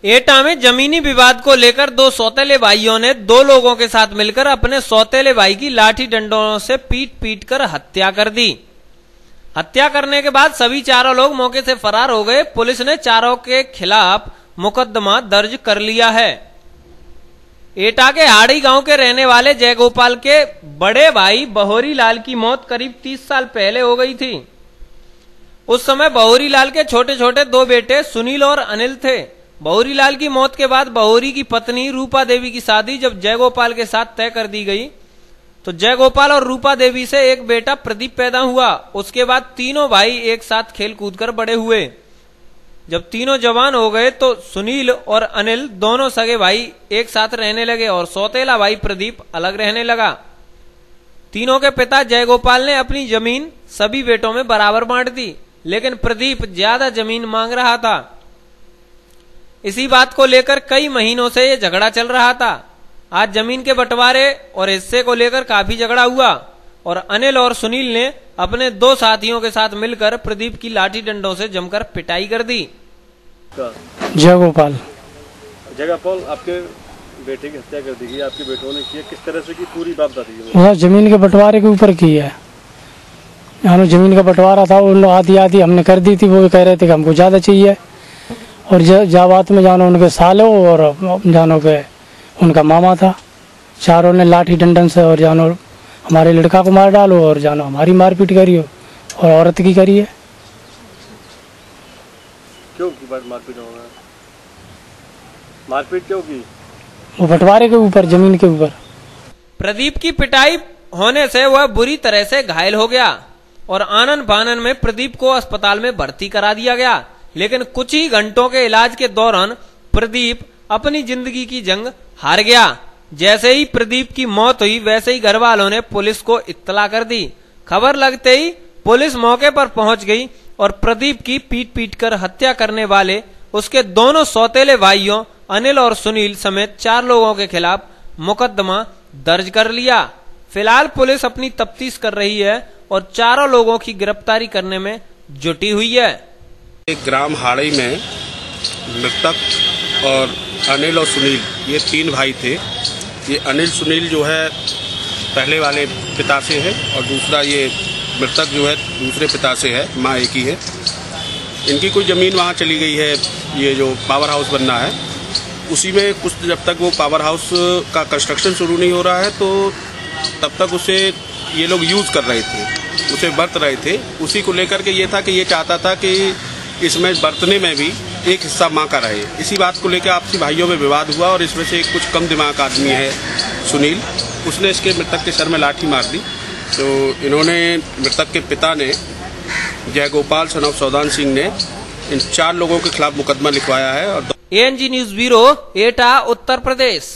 एटा में जमीनी विवाद को लेकर दो सौतेले भाइयों ने दो लोगों के साथ मिलकर अपने सौतेले भाई की लाठी डंडों से पीट पीट कर हत्या कर दी। हत्या करने के बाद सभी चारों लोग मौके से फरार हो गए। पुलिस ने चारों के खिलाफ मुकदमा दर्ज कर लिया है। एटा के हाड़ी गांव के रहने वाले जयगोपाल के बड़े भाई बहोरी लाल की मौत करीब 30 साल पहले हो गई थी। उस समय बहोरी लाल के छोटे छोटे दो बेटे सुनील और अनिल थे। बहोरी लाल की मौत के बाद बहोरी की पत्नी रूपा देवी की शादी जब जयगोपाल के साथ तय कर दी गई तो जयगोपाल और रूपा देवी से एक बेटा प्रदीप पैदा हुआ। उसके बाद तीनों भाई एक साथ खेल कूद कर बड़े हुए। जब तीनों जवान हो गए तो सुनील और अनिल दोनों सगे भाई एक साथ रहने लगे और सौतेला भाई प्रदीप अलग रहने लगा। तीनों के पिता जयगोपाल ने अपनी जमीन सभी बेटों में बराबर बांट दी, लेकिन प्रदीप ज्यादा जमीन मांग रहा था। इसी बात को लेकर कई महीनों से ये झगड़ा चल रहा था। आज जमीन के बंटवारे और हिस्से को लेकर काफी झगड़ा हुआ और अनिल और सुनील ने अपने दो साथियों के साथ मिलकर प्रदीप की लाठी डंडों से जमकर पिटाई कर दी। जयगोपाल आपके बेटे की हत्या कर दी गई, आपके बेटों ने की, किस तरह से की पूरी बात बता दीजिए। जमीन के बंटवारे के ऊपर की है। यहाँ जमीन का बंटवारा था, उन लोग आधी आधी हमने कर दी थी। वो कह रहे थे कि हमको ज्यादा चाहिए और जाबात में जानो उनके सालो और जानो के उनका मामा था। चारों ने लाठी डंडन से और जानो हमारे लड़का को मार डालो और जानो हमारी मारपीट करियो और औरत की करिए। क्यों की मारपीट होगा? मारपीट क्यों की? वो बंटवारे के ऊपर, जमीन के ऊपर। प्रदीप की पिटाई होने से वह बुरी तरह से घायल हो गया और आनन फानन में प्रदीप को अस्पताल में भर्ती करा दिया गया। लेकिन कुछ ही घंटों के इलाज के दौरान प्रदीप अपनी जिंदगी की जंग हार गया। जैसे ही प्रदीप की मौत हुई वैसे ही घर वालों ने पुलिस को इत्तला कर दी। खबर लगते ही पुलिस मौके पर पहुंच गई और प्रदीप की पीट पीट कर हत्या करने वाले उसके दोनों सौतेले भाइयों अनिल और सुनील समेत 4 लोगों के खिलाफ मुकदमा दर्ज कर लिया। फिलहाल पुलिस अपनी तफ्तीश कर रही है और चारों लोगों की गिरफ्तारी करने में जुटी हुई है। एक ग्राम हाड़ी में मृतक और अनिल और सुनील ये 3 भाई थे। ये अनिल सुनील जो है पहले वाले पिता से है और दूसरा ये मृतक जो है दूसरे पिता से है, माँ एक ही है। इनकी कोई ज़मीन वहाँ चली गई है, ये जो पावर हाउस बनना है उसी में कुछ, जब तक वो पावर हाउस का कंस्ट्रक्शन शुरू नहीं हो रहा है तो तब तक उसे ये लोग यूज़ कर रहे थे, उसे बरत रहे थे। उसी को लेकर के ये था कि ये चाहता था कि इसमें बरतने में भी एक हिस्सा माँ का रहे। इसी बात को लेकर आपसी भाइयों में विवाद हुआ और इसमें से कुछ कम दिमाग आदमी है सुनील, उसने इसके मृतक के सर में लाठी मार दी। तो इन्होंने, मृतक के पिता ने, जयगोपाल सन ऑफ सौदान सिंह ने इन 4 लोगों के खिलाफ मुकदमा लिखवाया है। और ANG न्यूज ब्यूरो, एटा, उत्तर प्रदेश।